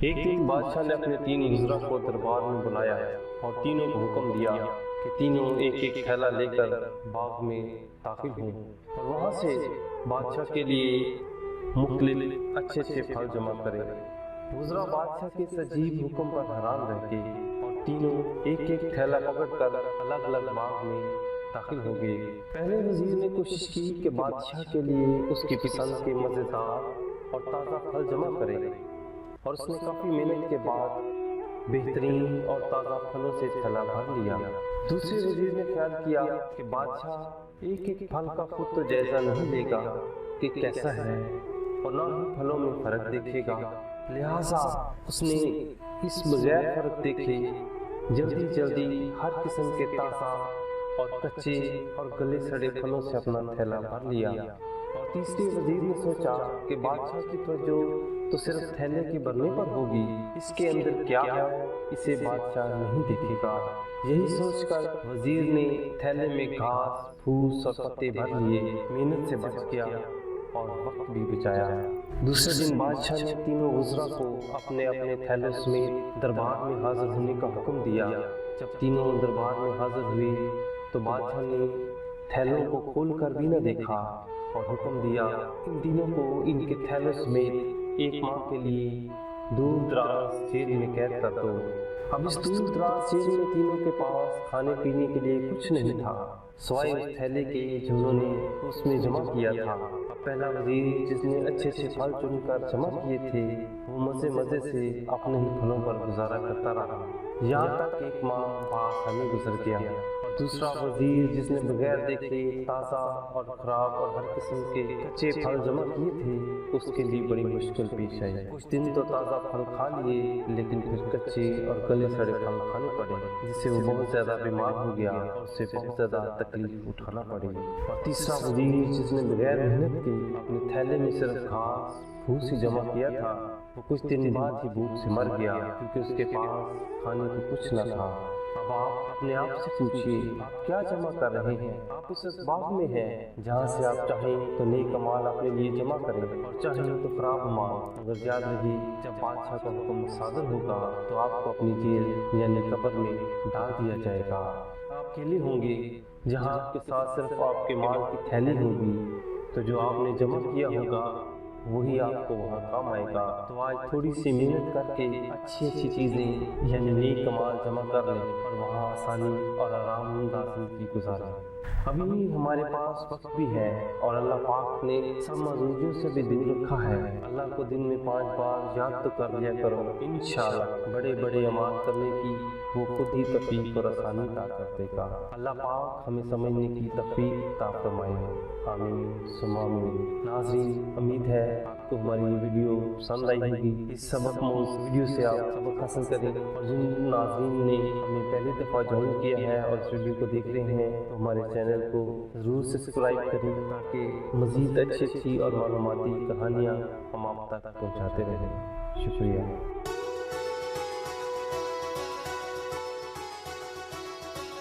ایک دن بادشاہ نے اپنے 3 وزراء کو دربار میں بلایا اور تینوں کو حکم دیا کہ تینوں ایک ایک تھیلا لے کر باغ میں داخل ہوں اور وہاں سے بادشاہ کے لیے مختلف اچھے اچھے پھل جمع کریں۔ وزراء بادشاہ کے اس عجیب حکم پر حیران رہ گئے اور تینوں ایک ایک تھیلا پکڑ کر الگ الگ باغ میں داخل ہو گئے۔ پہلے وزیر نے کوشش کی کہ بادشاہ کے لیے اس کی پسند کے مزیدار اور تازہ پھل جمع کرے، اور اس نے کافی محنت کے بعد بہترین اور تازہ پھلوں سے تھیلا بھر لیا۔ دوسرے وزیر نے خیال کیا کہ بادشاہ ایک ایک پھل کا خود تو جائزہ نہیں لے گا کہ کیسا ہے، اور نہ ہی پھلوں میں فرق دیکھے گا، لہٰذا اس نے اس بغیر فرق دیکھے جلدی جلدی ہر قسم کے تازہ اور کچے اور گلے سڑے پھلوں سے اپنا تھیلا بھر لیا۔ اور تیسرے وزیر نے سوچا کہ بادشاہ کی توجہ تو صرف تھیلے کے بھرنے پر ہوگی، اس کے اندر کیا ہے اسے بادشاہ نہیں دیکھے گا۔ یہی سوچ کر وزیر نے تھیلے میں گھاس پھوس اور پتے بھر لیے، محنت سے بچ گیا اور وقت بھی بچایا۔ دوسرے دن بادشاہ نے تینوں وزراء کو اپنے اپنے تھیلوں سمیت دربار میں حاضر ہونے کا حکم دیا۔ جب تینوں دربار میں حاضر ہوئے تو بادشاہ نے تھیلوں کو کھول کر بھی نہ دیکھا اور حکم دیا ان تینوں کو ان کے تھیلوں سمیت 1 ماہ کے لیے دور دراز جیل میں قید کر دو۔ اب اس دور دراز جیل میں تینوں کے پاس کھانے پینے کے لیے کچھ نہیں تھا سوائے اس تھیلے کے جو انہوں نے اس میں جمع کیا تھا۔ اب پہلا وزیر جس نے اچھے اچھے پھل چن کر جمع کیے تھے وہ مزے مزے سے اپنے ہی پھلوں پر گزارا کرتا رہا، یہاں تک 1 ماہ بآسانی گزر گیا۔ اور دوسرا وزیر جس نے بغیر دیکھے تازہ اور خراب اور ہر قسم کے کچے پھل جمع کیے تھے اس کے لیے بڑی مشکل پیش آئی۔ کچھ دن تو تازہ پھل کھا لیے لیکن پھر کچے اور گلے سڑے پھل کھانے پڑے، جس سے وہ بہت زیادہ بیمار ہو گیا اور اسے بہت زیادہ تکلیف اٹھانا پڑی۔ اور تیسرا وزیر جس نے بغیر محنت کے اپنے تھیلے میں صرف گھاس پھوس ہی جمع کیا تھا وہ کچھ دن بعد ہی بھوک سے مر گیا کیونکہ اس کے پاس کھانے کو کچھ نہ تھا۔ اب آپ اپنے آپ سے پوچھئے آپ کیا جمع کر رہے ہیں؟ آپ اس باغ میں ہیں جہاں سے آپ چاہیں تو نیک مال اپنے لیے جمع کریں اور چاہیں تو خراب مال، مگر یاد رہے جب بادشاہ کا حکم صادر ہوگا تو آپ کو اپنی جیل یعنی قبر میں ڈال دیا جائے گا۔ آپ اکیلے ہوں گے جہاں آپ کے ساتھ صرف آپ کے مال کی تھیلی ہوگی، تو جو آپ نے جمع کیا ہوگا وہی آپ کو وہاں کام آئے گا۔ تو آج تھوڑی سی محنت کر کے اچھی چیزیں یعنی نیک مال جمع کر لیں اور وہاں آسانی اور آرام دہ زندگی گزاریں۔ ابھی ہمارے پاس وقت بھی ہے اور اللہ پاک نے سب معذوریوں سے بھی دور رکھا ہے۔ اللہ کو دن میں 5 بار یاد تو کر لیا کرو، انشاءاللہ بڑے بڑے اعمال کرنے کی وہ خود ہی توفیق اور آسانی عطا کر دے گا۔ اللہ پاک ہمیں سمجھنے کی توفیق عطا فرمائے، آمین ثم آمین۔ ناظرین، امید ہے آپ کو ہماری یہ ویڈیو پسند آئی ہوگی۔ اس سبق موضوع ویڈیو سے آپ سبق حاصل کریں، اور جن ناظرین نے ہمیں پہلی دفعہ جوائن کیا ہے اور اس ویڈیو کو دیکھ رہے ہیں تو ہمارے چینل کو ضرور سبسکرائب کریں تاکہ مزید اچھی اور معلوماتی کہانیاں ہم آپ تک پہنچاتے رہیں۔ شکریہ۔